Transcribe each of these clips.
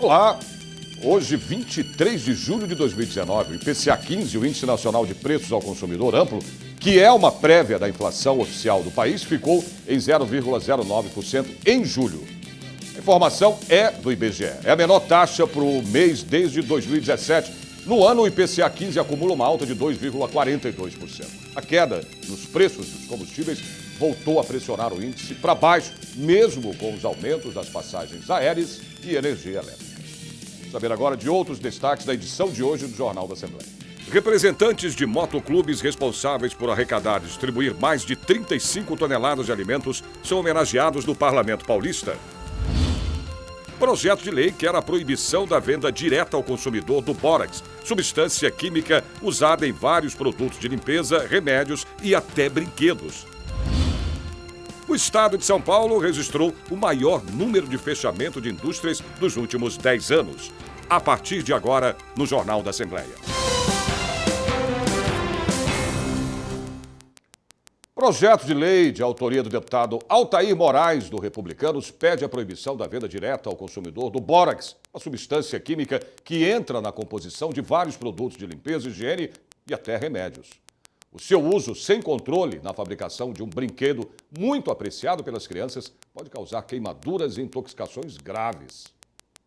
Olá! Hoje, 23 de julho de 2019, o IPCA 15, o Índice Nacional de Preços ao Consumidor Amplo, que é uma prévia da inflação oficial do país, ficou em 0,09% em julho. A informação é do IBGE. É a menor taxa para o mês desde 2017. No ano, o IPCA 15 acumula uma alta de 2,42%. A queda nos preços dos combustíveis voltou a pressionar o índice para baixo, mesmo com os aumentos das passagens aéreas e energia elétrica. Vamos saber agora de outros destaques da edição de hoje do Jornal da Assembleia. Representantes de motoclubes responsáveis por arrecadar e distribuir mais de 35 toneladas de alimentos são homenageados no Parlamento Paulista. Projeto de lei quer a proibição da venda direta ao consumidor do bórax, substância química usada em vários produtos de limpeza, remédios e até brinquedos. O estado de São Paulo registrou o maior número de fechamento de indústrias dos últimos 10 anos. A partir de agora, no Jornal da Assembleia. Projeto de lei de autoria do deputado Altair Moraes, do Republicanos, pede a proibição da venda direta ao consumidor do bórax, uma substância química que entra na composição de vários produtos de limpeza, higiene e até remédios. O seu uso sem controle na fabricação de um brinquedo muito apreciado pelas crianças pode causar queimaduras e intoxicações graves.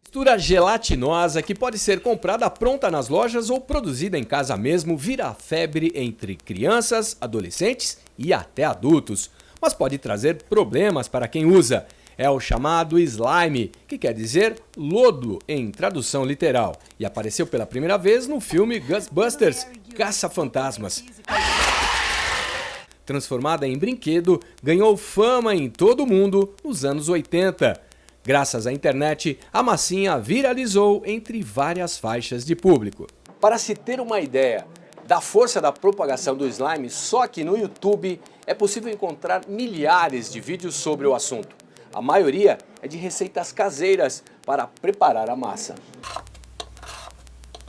Mistura gelatinosa que pode ser comprada pronta nas lojas ou produzida em casa mesmo vira febre entre crianças, adolescentes e até adultos, mas pode trazer problemas para quem usa. É o chamado slime, que quer dizer lodo em tradução literal, e apareceu pela primeira vez no filme Ghostbusters, Caça-Fantasmas. Transformada em brinquedo, ganhou fama em todo o mundo nos anos 80. Graças à internet, a massinha viralizou entre várias faixas de público. Para se ter uma ideia da força da propagação do slime, só que no YouTube é possível encontrar milhares de vídeos sobre o assunto. A maioria é de receitas caseiras para preparar a massa.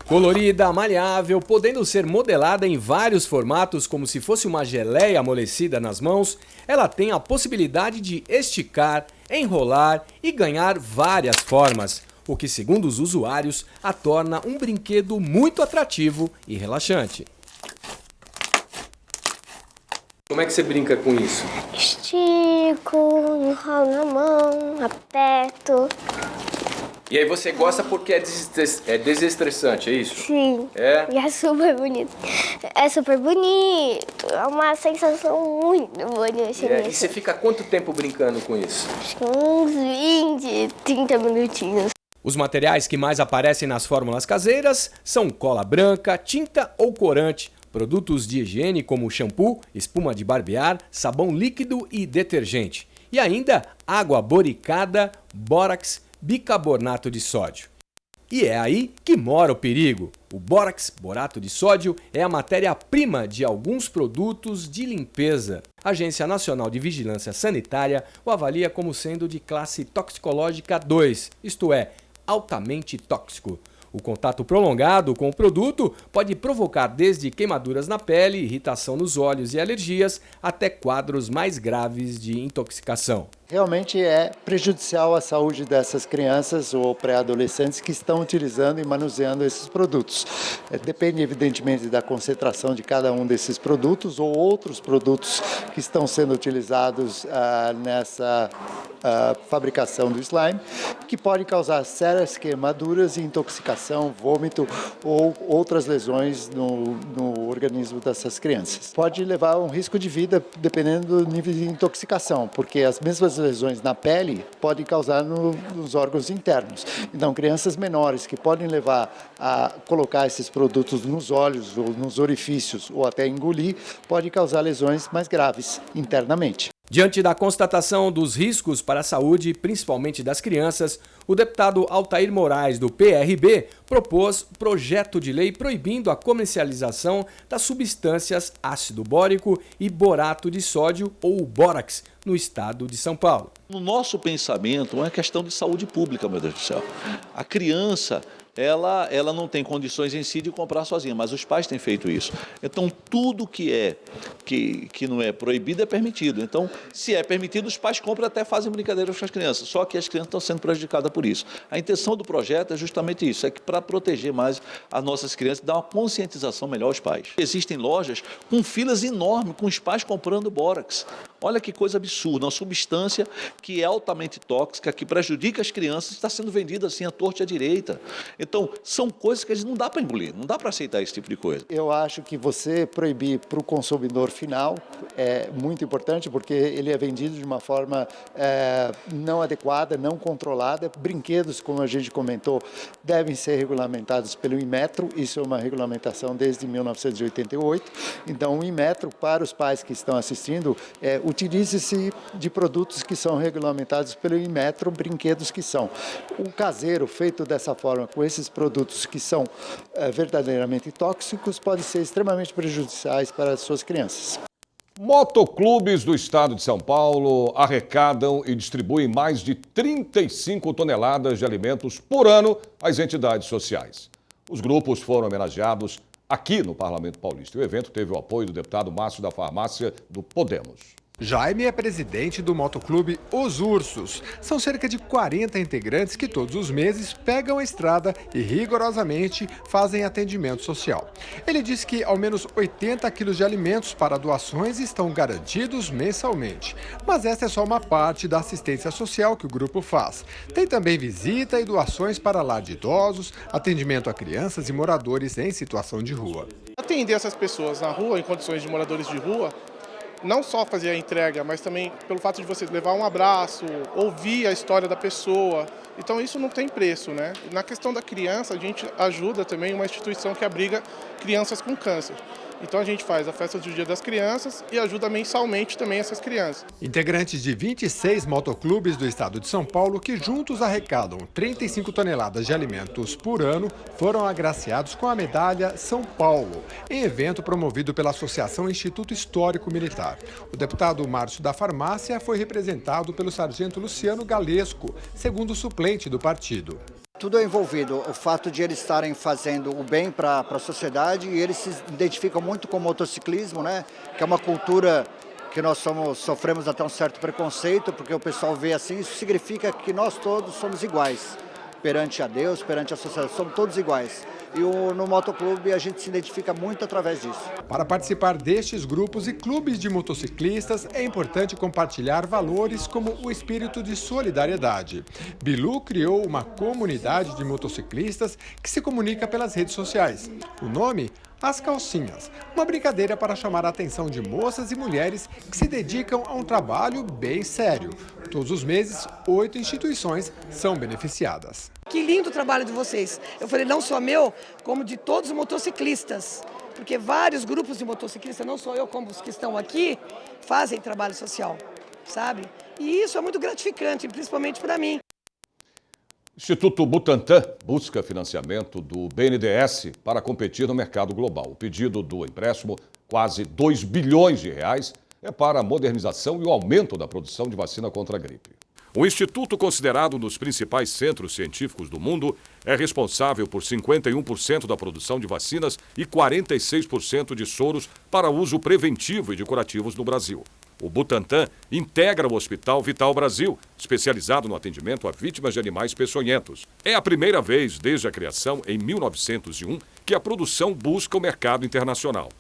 Colorida, maleável, podendo ser modelada em vários formatos como se fosse uma geleia amolecida nas mãos, ela tem a possibilidade de esticar, enrolar e ganhar várias formas, o que, segundo os usuários, a torna um brinquedo muito atrativo e relaxante. Como é que você brinca com isso? Estico, enrolo na mão, aperto. E aí você gosta porque é desestressante, é isso? Sim. É? E é super bonito. É super bonito. É uma sensação muito boa de mexer E nisso. você fica quanto tempo brincando com isso? Acho que uns 20, 30 minutinhos. Os materiais que mais aparecem nas fórmulas caseiras são cola branca, tinta ou corante, produtos de higiene como shampoo, espuma de barbear, sabão líquido e detergente. E ainda água boricada, bórax, bicarbonato de sódio. E é aí que mora o perigo. O bórax, borato de sódio, é a matéria-prima de alguns produtos de limpeza. A Agência Nacional de Vigilância Sanitária o avalia como sendo de classe toxicológica 2, isto é, altamente tóxico. O contato prolongado com o produto pode provocar desde queimaduras na pele, irritação nos olhos e alergias, até quadros mais graves de intoxicação. Realmente é prejudicial à saúde dessas crianças ou pré-adolescentes que estão utilizando e manuseando esses produtos. Depende, evidentemente, da concentração de cada um desses produtos ou outros produtos que estão sendo utilizados nessa fabricação do slime, que pode causar sérias queimaduras e intoxicação, vômito ou outras lesões no organismo dessas crianças. Pode levar a um risco de vida dependendo do nível de intoxicação, porque as mesmas lesões na pele podem causar nos órgãos internos. Então, crianças menores que podem levar a colocar esses produtos nos olhos ou nos orifícios ou até engolir, pode causar lesões mais graves internamente. Diante da constatação dos riscos para a saúde, principalmente das crianças, o deputado Altair Moraes, do PRB, propôs projeto de lei proibindo a comercialização das substâncias ácido bórico e borato de sódio, ou bórax, no estado de São Paulo. No nosso pensamento, é uma questão de saúde pública, meu Deus do céu. A criança, ela não tem condições em si de comprar sozinha, mas os pais têm feito isso. Então, tudo que não é proibido é permitido. Então, se é permitido, os pais compram e até fazem brincadeiras com as crianças. Só que as crianças estão sendo prejudicadas por isso. A intenção do projeto é justamente isso, é que para proteger mais as nossas crianças, dar uma conscientização melhor aos pais. Existem lojas com filas enormes, com os pais comprando bórax. Olha que coisa absurda, uma substância que é altamente tóxica, que prejudica as crianças, está sendo vendida assim à torta e à direita. Então, são coisas que a gente não dá para engolir, não dá para aceitar esse tipo de coisa. Eu acho que você proibir para o consumidor final é muito importante, porque ele é vendido de uma forma não adequada, não controlada. Brinquedos, como a gente comentou, devem ser regulamentados pelo Inmetro, isso é uma regulamentação desde 1988. Então, o Inmetro, para os pais que estão assistindo, utilize-se de produtos que são regulamentados pelo Inmetro, brinquedos que são. O caseiro, feito dessa forma, com esses produtos que são verdadeiramente tóxicos, podem ser extremamente prejudiciais para as suas crianças. Motoclubes do estado de São Paulo arrecadam e distribuem mais de 35 toneladas de alimentos por ano às entidades sociais. Os grupos foram homenageados aqui no Parlamento Paulista. O evento teve o apoio do deputado Márcio da Farmácia do Podemos. Jaime é presidente do motoclube Os Ursos. São cerca de 40 integrantes que todos os meses pegam a estrada e rigorosamente fazem atendimento social. Ele diz que ao menos 80 quilos de alimentos para doações estão garantidos mensalmente. Mas esta é só uma parte da assistência social que o grupo faz. Tem também visita e doações para lar de idosos, atendimento a crianças e moradores em situação de rua. Atender essas pessoas na rua, em condições de moradores de rua, não só fazer a entrega, mas também pelo fato de você levar um abraço, ouvir a história da pessoa. Então isso não tem preço, né? Na questão da criança, a gente ajuda também uma instituição que abriga crianças com câncer. Então a gente faz a festa do Dia das Crianças e ajuda mensalmente também essas crianças. Integrantes de 26 motoclubes do estado de São Paulo, que juntos arrecadam 35 toneladas de alimentos por ano, foram agraciados com a medalha São Paulo, em evento promovido pela Associação Instituto Histórico Militar. O deputado Márcio da Farmácia foi representado pelo sargento Luciano Galesco, segundo suplente do partido. Tudo é envolvido, o fato de eles estarem fazendo o bem para a sociedade, e eles se identificam muito com o motociclismo, né? Que é uma cultura que nós sofremos até um certo preconceito, porque o pessoal vê assim, isso significa que nós todos somos iguais, perante a Deus, perante a sociedade, somos todos iguais. E no motoclube a gente se identifica muito através disso. Para participar destes grupos e clubes de motociclistas, é importante compartilhar valores como o espírito de solidariedade. Bilu criou uma comunidade de motociclistas que se comunica pelas redes sociais. O nome? As Calcinhas, uma brincadeira para chamar a atenção de moças e mulheres que se dedicam a um trabalho bem sério. Todos os meses, 8 instituições são beneficiadas. Que lindo o trabalho de vocês. Eu falei, não só meu, como de todos os motociclistas. Porque vários grupos de motociclistas, não só eu, como os que estão aqui, fazem trabalho social, sabe? E isso é muito gratificante, principalmente para mim. Instituto Butantan busca financiamento do BNDES para competir no mercado global. O pedido do empréstimo, quase 2 bilhões de reais, é para a modernização e o aumento da produção de vacina contra a gripe. O instituto, considerado um dos principais centros científicos do mundo, é responsável por 51% da produção de vacinas e 46% de soros para uso preventivo e de curativos no Brasil. O Butantan integra o Hospital Vital Brasil, especializado no atendimento a vítimas de animais peçonhentos. É a primeira vez, desde a criação, em 1901, que a produção busca o mercado internacional.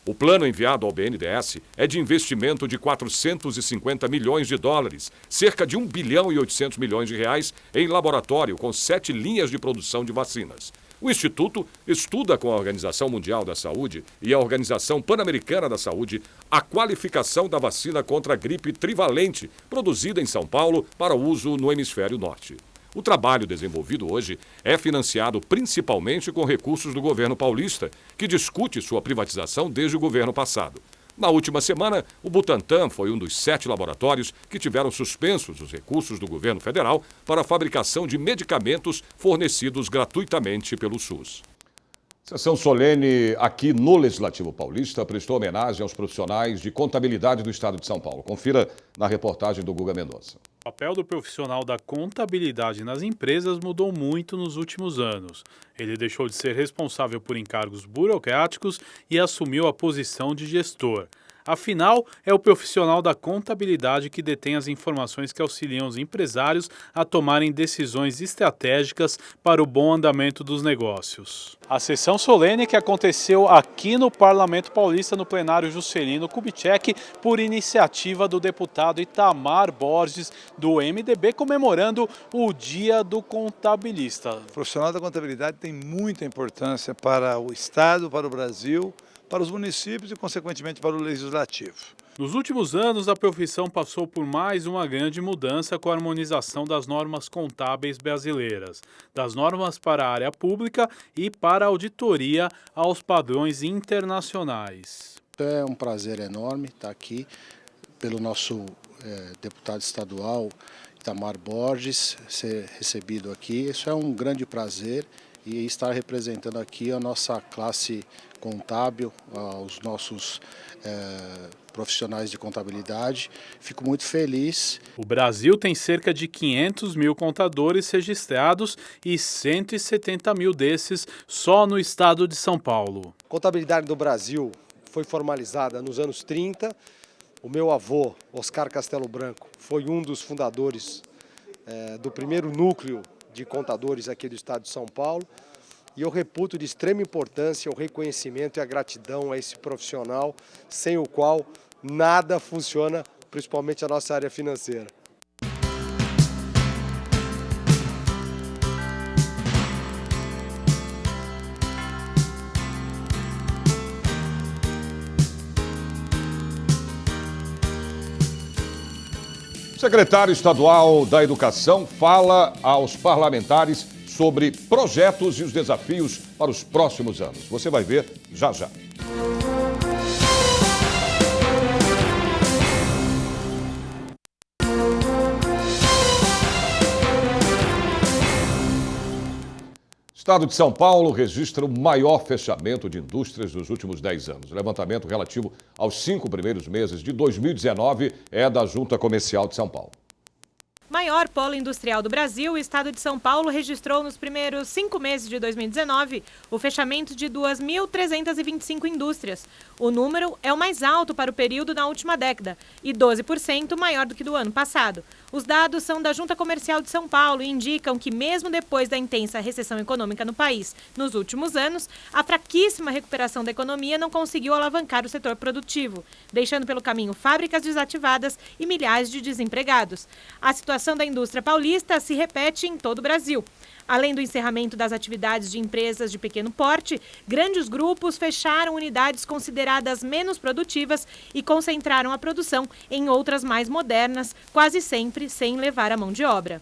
O plano enviado ao BNDES é de investimento de 450 milhões de dólares, cerca de 1 bilhão e 800 milhões de reais em laboratório com 7 linhas de produção de vacinas. O Instituto estuda com a Organização Mundial da Saúde e a Organização Pan-Americana da Saúde a qualificação da vacina contra a gripe trivalente, produzida em São Paulo para uso no Hemisfério Norte. O trabalho desenvolvido hoje é financiado principalmente com recursos do governo paulista, que discute sua privatização desde o governo passado. Na última semana, o Butantan foi um dos 7 laboratórios que tiveram suspensos os recursos do governo federal para a fabricação de medicamentos fornecidos gratuitamente pelo SUS. Sessão solene aqui no Legislativo Paulista prestou homenagem aos profissionais de contabilidade do Estado de São Paulo. Confira na reportagem do Guga Mendonça. O papel do profissional da contabilidade nas empresas mudou muito nos últimos anos. Ele deixou de ser responsável por encargos burocráticos e assumiu a posição de gestor. Afinal, é o profissional da contabilidade que detém as informações que auxiliam os empresários a tomarem decisões estratégicas para o bom andamento dos negócios. A sessão solene que aconteceu aqui no Parlamento Paulista, no plenário Juscelino Kubitschek, por iniciativa do deputado Itamar Borges, do MDB, comemorando o Dia do Contabilista. O profissional da contabilidade tem muita importância para o Estado, para o Brasil, para os municípios e, consequentemente, para o Legislativo. Nos últimos anos, a profissão passou por mais uma grande mudança com a harmonização das normas contábeis brasileiras, das normas para a área pública e para a auditoria aos padrões internacionais. É um prazer enorme estar aqui pelo nosso deputado estadual Itamar Borges, ser recebido aqui. Isso é um grande prazer. E estar representando aqui a nossa classe contábil, os nossos profissionais de contabilidade. Fico muito feliz. O Brasil tem cerca de 500 mil contadores registrados e 170 mil desses só no estado de São Paulo. A contabilidade do Brasil foi formalizada nos anos 30. O meu avô, Oscar Castelo Branco, foi um dos fundadores do primeiro núcleo de contadores aqui do estado de São Paulo, e eu reputo de extrema importância o reconhecimento e a gratidão a esse profissional, sem o qual nada funciona, principalmente a nossa área financeira. O secretário estadual da Educação fala aos parlamentares sobre projetos e os desafios para os próximos anos. Você vai ver já já. O Estado de São Paulo registra o maior fechamento de indústrias dos últimos 10 anos. O levantamento relativo aos 5 primeiros meses de 2019 é da Junta Comercial de São Paulo. Maior polo industrial do Brasil, o estado de São Paulo registrou nos primeiros 5 meses de 2019 o fechamento de 2.325 indústrias. O número é o mais alto para o período na última década e 12% maior do que do ano passado. Os dados são da Junta Comercial de São Paulo e indicam que, mesmo depois da intensa recessão econômica no país nos últimos anos, a fraquíssima recuperação da economia não conseguiu alavancar o setor produtivo, deixando pelo caminho fábricas desativadas e milhares de desempregados. A situação da indústria paulista se repete em todo o Brasil. Além do encerramento das atividades de empresas de pequeno porte, grandes grupos fecharam unidades consideradas menos produtivas e concentraram a produção em outras mais modernas, quase sempre sem levar a mão de obra.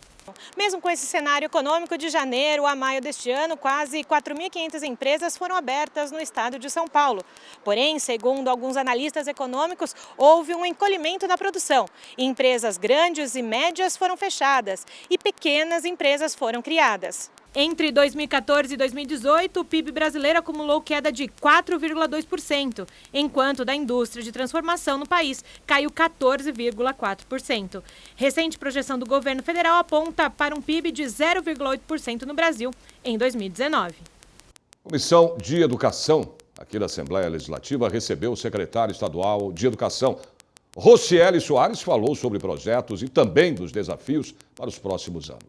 Mesmo com esse cenário econômico, de janeiro a maio deste ano, quase 4.500 empresas foram abertas no estado de São Paulo. Porém, segundo alguns analistas econômicos, houve um encolhimento na produção. Empresas grandes e médias foram fechadas e pequenas empresas foram criadas. Entre 2014 e 2018, o PIB brasileiro acumulou queda de 4,2%, enquanto da indústria de transformação no país caiu 14,4%. Recente projeção do governo federal aponta para um PIB de 0,8% no Brasil em 2019. Comissão de Educação aqui da Assembleia Legislativa recebeu o secretário estadual de Educação. Rocieli Soares falou sobre projetos e também dos desafios para os próximos anos.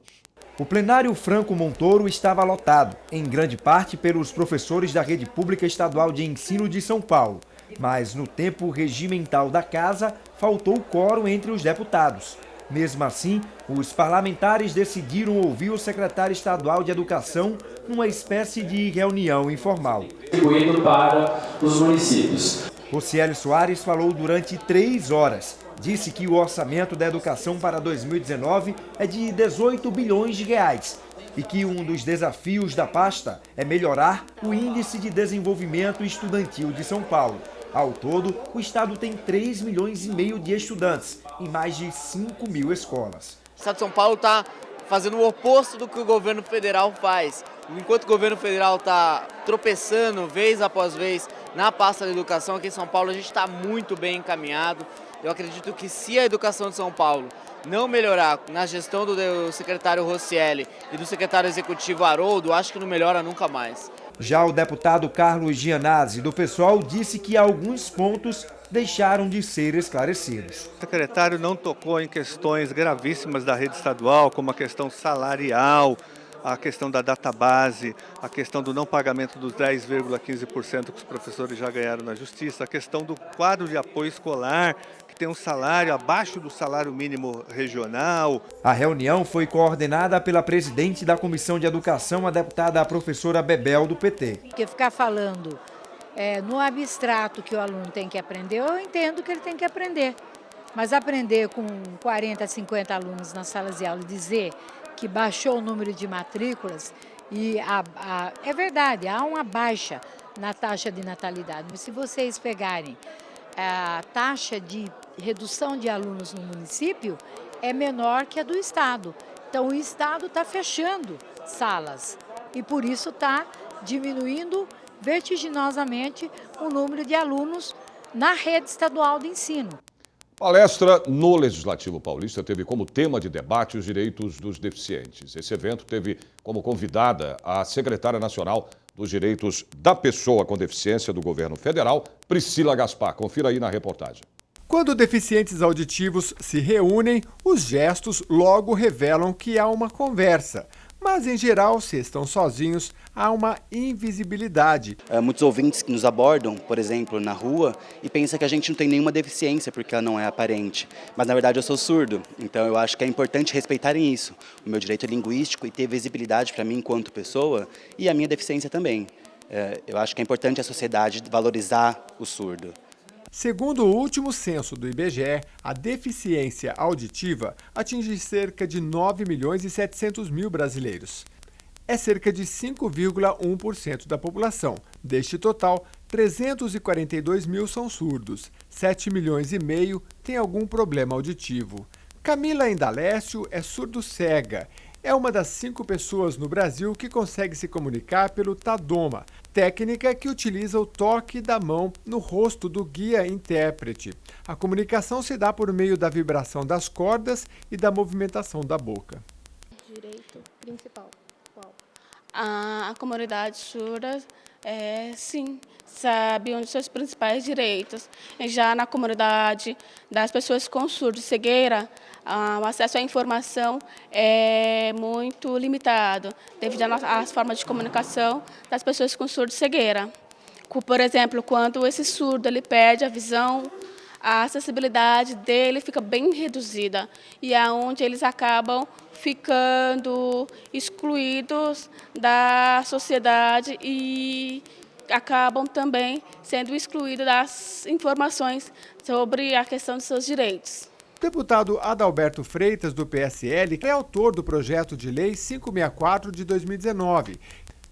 O plenário Franco Montoro estava lotado, em grande parte pelos professores da Rede Pública Estadual de Ensino de São Paulo. Mas no tempo regimental da casa, faltou quórum entre os deputados. Mesmo assim, os parlamentares decidiram ouvir o secretário estadual de Educação numa espécie de reunião informal. Distribuído para os municípios. Rocieli Soares falou durante 3 horas. Disse que o orçamento da educação para 2019 é de 18 bilhões de reais e que um dos desafios da pasta é melhorar o índice de desenvolvimento estudantil de São Paulo. Ao todo, o estado tem 3,5 milhões de estudantes em mais de 5 mil escolas. O estado de São Paulo está fazendo o oposto do que o governo federal faz. Enquanto o governo federal está tropeçando vez após vez na pasta da educação, aqui em São Paulo a gente está muito bem encaminhado. Eu acredito que se a educação de São Paulo não melhorar na gestão do secretário Roscielli e do secretário executivo Haroldo, acho que não melhora nunca mais. Já o deputado Carlos Gianazzi, do PSOL, disse que alguns pontos deixaram de ser esclarecidos. O secretário não tocou em questões gravíssimas da rede estadual, como a questão salarial, a questão da database, a questão do não pagamento dos 10,15% que os professores já ganharam na justiça, a questão do quadro de apoio escolar, que tem um salário abaixo do salário mínimo regional. A reunião foi coordenada pela presidente da Comissão de Educação, a deputada professora Bebel, do PT. Porque ficar falando no abstrato que o aluno tem que aprender, eu entendo que ele tem que aprender. Mas aprender com 40, 50 alunos nas salas de aula e dizer que baixou o número de matrículas, e é verdade, há uma baixa na taxa de natalidade, mas se vocês pegarem a taxa de redução de alunos no município, é menor que a do Estado. Então o Estado está fechando salas e por isso está diminuindo vertiginosamente o número de alunos na rede estadual de ensino. Palestra no Legislativo Paulista teve como tema de debate os direitos dos deficientes. Esse evento teve como convidada a secretária nacional dos Direitos da Pessoa com Deficiência do Governo Federal, Priscila Gaspar. Confira aí na reportagem. Quando deficientes auditivos se reúnem, os gestos logo revelam que há uma conversa. Mas, em geral, se estão sozinhos, há uma invisibilidade. Muitos ouvintes que nos abordam, por exemplo, na rua, e pensam que a gente não tem nenhuma deficiência porque ela não é aparente. Mas, na verdade, eu sou surdo, então eu acho que é importante respeitarem isso. O meu direito é linguístico e ter visibilidade para mim enquanto pessoa e a minha deficiência também. Eu acho que é importante a sociedade valorizar o surdo. Segundo o último censo do IBGE, a deficiência auditiva atinge cerca de 9.700.000 brasileiros. É cerca de 5,1% da população. Deste total, 342 mil são surdos, 7,5 milhões têm algum problema auditivo. Camila Indalécio é surdo-cega. É uma das 5 pessoas no Brasil que consegue se comunicar pelo Tadoma, técnica que utiliza o toque da mão no rosto do guia-intérprete. A comunicação se dá por meio da vibração das cordas e da movimentação da boca. Direito principal. Qual? A comunidade surda, sim, sabe onde são os principais direitos. Já na comunidade das pessoas com surdo e cegueira, o acesso à informação é muito limitado, devido às formas de comunicação das pessoas com surdo e cegueira. Por exemplo, quando esse surdo ele perde a visão, a acessibilidade dele fica bem reduzida e é onde eles acabam ficando excluídos da sociedade e acabam também sendo excluídos das informações sobre a questão de seus direitos. O deputado Adalberto Freitas, do PSL, é autor do projeto de lei 564 de 2019,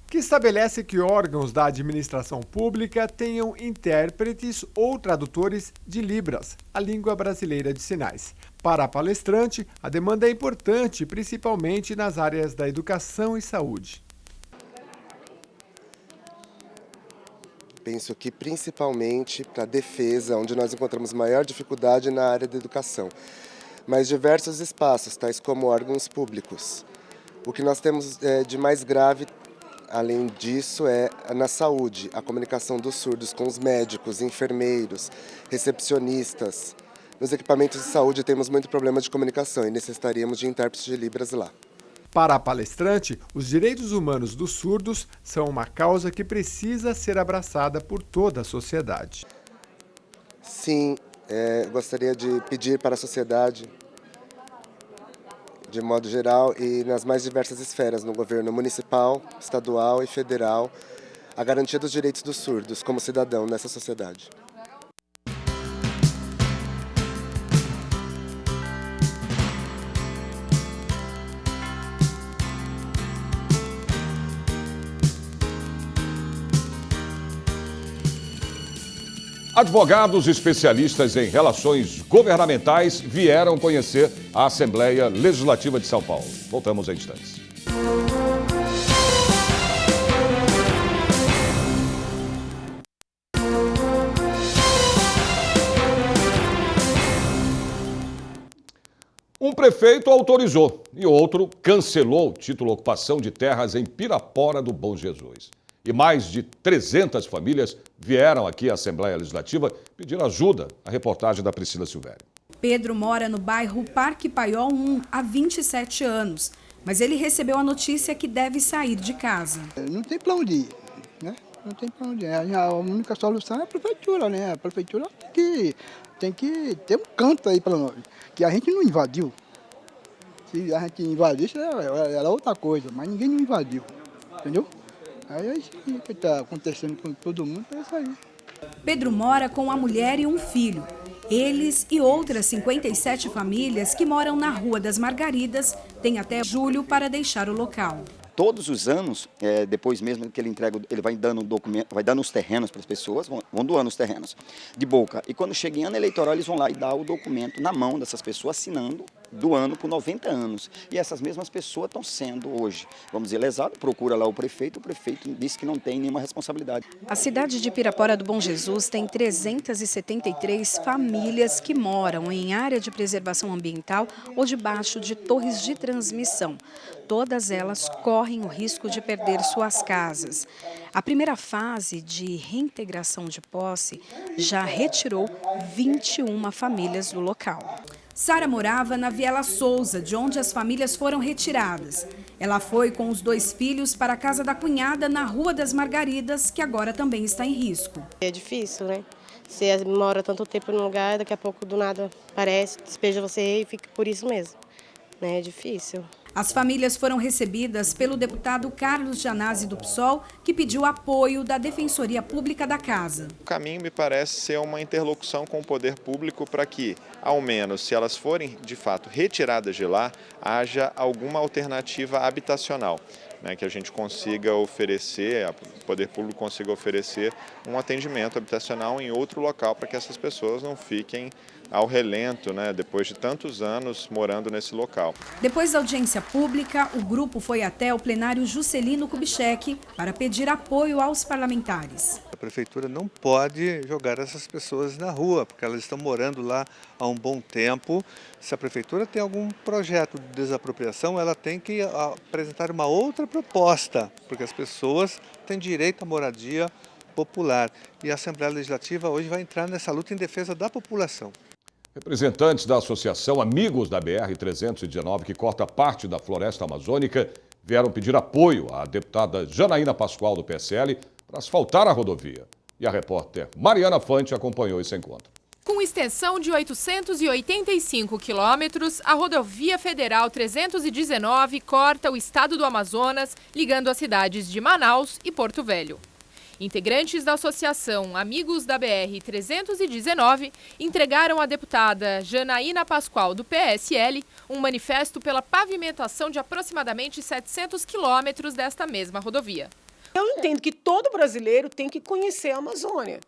que estabelece que órgãos da administração pública tenham intérpretes ou tradutores de Libras, a língua brasileira de sinais. Para a palestrante, a demanda é importante, principalmente nas áreas da educação e saúde. Penso que principalmente para a defesa, onde nós encontramos maior dificuldade na área da educação, mas diversos espaços, tais como órgãos públicos. O que nós temos de mais grave, além disso, é na saúde, a comunicação dos surdos com os médicos, enfermeiros, recepcionistas. Nos equipamentos de saúde temos muito problema de comunicação e necessitaríamos de intérpretes de Libras lá. Para a palestrante, os direitos humanos dos surdos são uma causa que precisa ser abraçada por toda a sociedade. Sim, gostaria de pedir para a sociedade, de modo geral e nas mais diversas esferas, no governo municipal, estadual e federal, a garantia dos direitos dos surdos como cidadão nessa sociedade. Advogados especialistas em relações governamentais vieram conhecer a Assembleia Legislativa de São Paulo. Voltamos em instantes. prefeito autorizou e outro cancelou o título de ocupação de terras em Pirapora do Bom Jesus. E mais de 300 famílias vieram aqui à Assembleia Legislativa pedir ajuda. A reportagem da Priscila Silvério. Pedro mora no bairro Parque Paiol 1 há 27 anos, mas ele recebeu a notícia que deve sair de casa. Não tem para onde ir, né? Não tem para onde ir. A única solução é a prefeitura, né? A prefeitura tem que ter um canto aí para nós, que a gente não invadiu. Se a gente invadisse, era outra coisa, mas ninguém não invadiu, entendeu? Aí é isso que está acontecendo com todo mundo, é isso aí. Pedro mora com a mulher e um filho. Eles e outras 57 famílias que moram na Rua das Margaridas têm até julho para deixar o local. Todos os anos, depois mesmo que ele entrega, ele vai dando documento, vai dando os terrenos para as pessoas, vão doando os terrenos de boca. E quando chega em ano eleitoral, eles vão lá e dão o documento na mão dessas pessoas, assinando, doando por 90 anos. E essas mesmas pessoas estão sendo hoje, vamos dizer, lesadas. Procura lá o prefeito disse que não tem nenhuma responsabilidade. A cidade de Pirapora do Bom Jesus tem 373 famílias que moram em área de preservação ambiental ou debaixo de torres de transmissão. Todas elas correm o risco de perder suas casas. A primeira fase de reintegração de posse já retirou 21 famílias do local. Sara morava na Viela Souza, de onde as famílias foram retiradas. Ela foi com os 2 filhos para a casa da cunhada na Rua das Margaridas, que agora também está em risco. É difícil, né? Você mora tanto tempo num lugar, daqui a pouco do nada aparece, despeja você e fica por isso mesmo. É difícil. As famílias foram recebidas pelo deputado Carlos Gianazzi do PSOL, que pediu apoio da Defensoria Pública da Casa. O caminho me parece ser uma interlocução com o poder público para que, ao menos, se elas forem de fato retiradas de lá, haja alguma alternativa habitacional, né, que a gente consiga oferecer, o poder público consiga oferecer um atendimento habitacional em outro local para que essas pessoas não fiquem ao relento, né, depois de tantos anos morando nesse local. Depois da audiência pública, o grupo foi até o plenário Juscelino Kubitschek para pedir apoio aos parlamentares. A prefeitura não pode jogar essas pessoas na rua, porque elas estão morando lá há um bom tempo. Se a prefeitura tem algum projeto de desapropriação, ela tem que apresentar uma outra proposta, porque as pessoas têm direito à moradia popular. E a Assembleia Legislativa hoje vai entrar nessa luta em defesa da população. Representantes da Associação Amigos da BR-319, que corta parte da floresta amazônica, vieram pedir apoio à deputada Janaína Pascoal, do PSL, para asfaltar a rodovia. E a repórter Mariana Fante acompanhou esse encontro. Com extensão de 885 quilômetros, a rodovia federal 319 corta o estado do Amazonas, ligando as cidades de Manaus e Porto Velho. Integrantes da Associação Amigos da BR-319 entregaram à deputada Janaína Pascoal, do PSL, um manifesto pela pavimentação de aproximadamente 700 quilômetros desta mesma rodovia. Eu entendo que todo brasileiro tem que conhecer a Amazônia,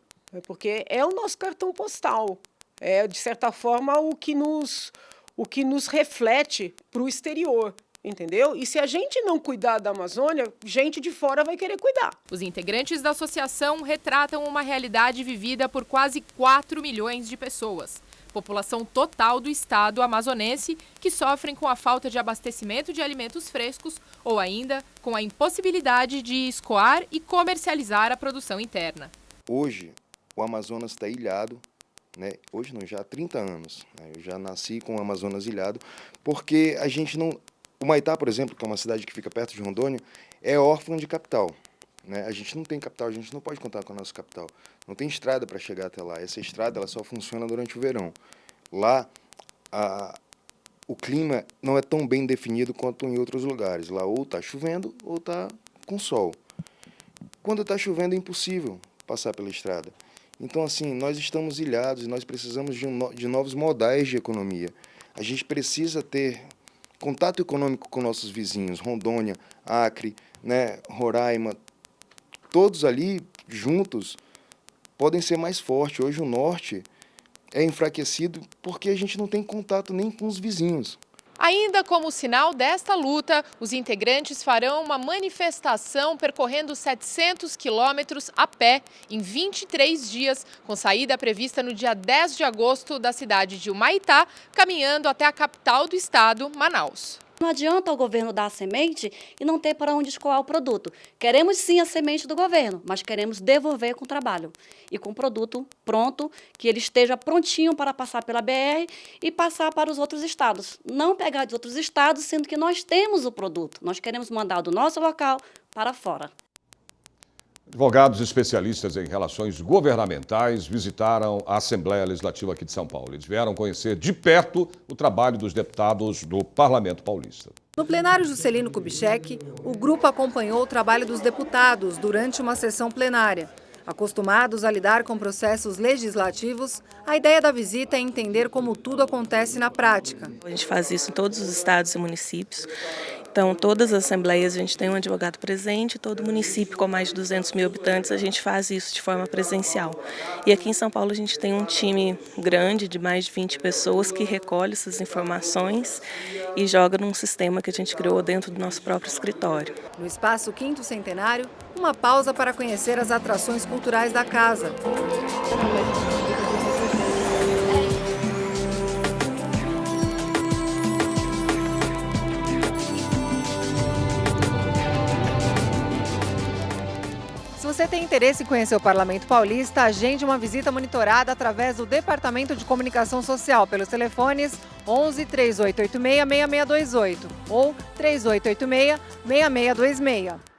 porque é o nosso cartão postal. É, de certa forma, o que nos reflete para o exterior. Entendeu? E se a gente não cuidar da Amazônia, gente de fora vai querer cuidar. Os integrantes da associação retratam uma realidade vivida por quase 4 milhões de pessoas. População total do estado amazonense que sofrem com a falta de abastecimento de alimentos frescos ou ainda com a impossibilidade de escoar e comercializar a produção interna. Hoje, o Amazonas está ilhado. Né? Hoje não, já há 30 anos. Né? Eu já nasci com o Amazonas ilhado, porque a gente não... O Maitá, por exemplo, que é uma cidade que fica perto de Rondônia, é órfã de capital. Né? A gente não tem capital, a gente não pode contar com a nossa capital. Não tem estrada para chegar até lá. Essa estrada ela só funciona durante o verão. Lá, o clima não é tão bem definido quanto em outros lugares. Lá ou está chovendo ou está com sol. Quando está chovendo é impossível passar pela estrada. Então, assim, nós estamos ilhados e nós precisamos de novos modais de economia. A gente precisa ter contato econômico com nossos vizinhos, Rondônia, Acre, né, Roraima, todos ali juntos podem ser mais fortes. Hoje o norte é enfraquecido porque a gente não tem contato nem com os vizinhos. Ainda como sinal desta luta, os integrantes farão uma manifestação percorrendo 700 quilômetros a pé em 23 dias, com saída prevista no dia 10 de agosto da cidade de Humaitá, caminhando até a capital do estado, Manaus. Não adianta o governo dar a semente e não ter para onde escoar o produto. Queremos sim a semente do governo, mas queremos devolver com trabalho e com produto pronto, que ele esteja prontinho para passar pela BR e passar para os outros estados. Não pegar de outros estados, sendo que nós temos o produto. Nós queremos mandar do nosso local para fora. Advogados especialistas em relações governamentais visitaram a Assembleia Legislativa aqui de São Paulo. Eles vieram conhecer de perto o trabalho dos deputados do Parlamento Paulista. No plenário Juscelino Kubitschek, o grupo acompanhou o trabalho dos deputados durante uma sessão plenária. Acostumados a lidar com processos legislativos, a ideia da visita é entender como tudo acontece na prática. A gente faz isso em todos os estados e municípios. Então, todas as assembleias a gente tem um advogado presente, todo município com mais de 200 mil habitantes a gente faz isso de forma presencial. E aqui em São Paulo a gente tem um time grande de mais de 20 pessoas que recolhe essas informações e joga num sistema que a gente criou dentro do nosso próprio escritório. No espaço Quinto Centenário, uma pausa para conhecer as atrações culturais da casa. Se você tem interesse em conhecer o Parlamento Paulista, agende uma visita monitorada através do Departamento de Comunicação Social pelos telefones 11 3886 6628 ou 3886 6626.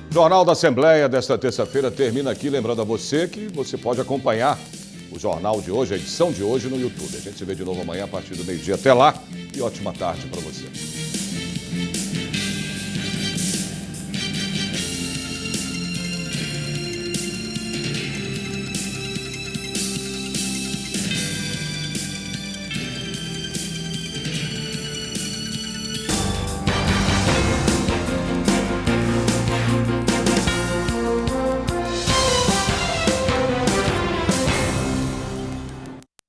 O Jornal da Assembleia desta terça-feira termina aqui, lembrando a você que você pode acompanhar o jornal de hoje, a edição de hoje no YouTube. A gente se vê de novo amanhã a partir do meio-dia. Até lá e ótima tarde para você.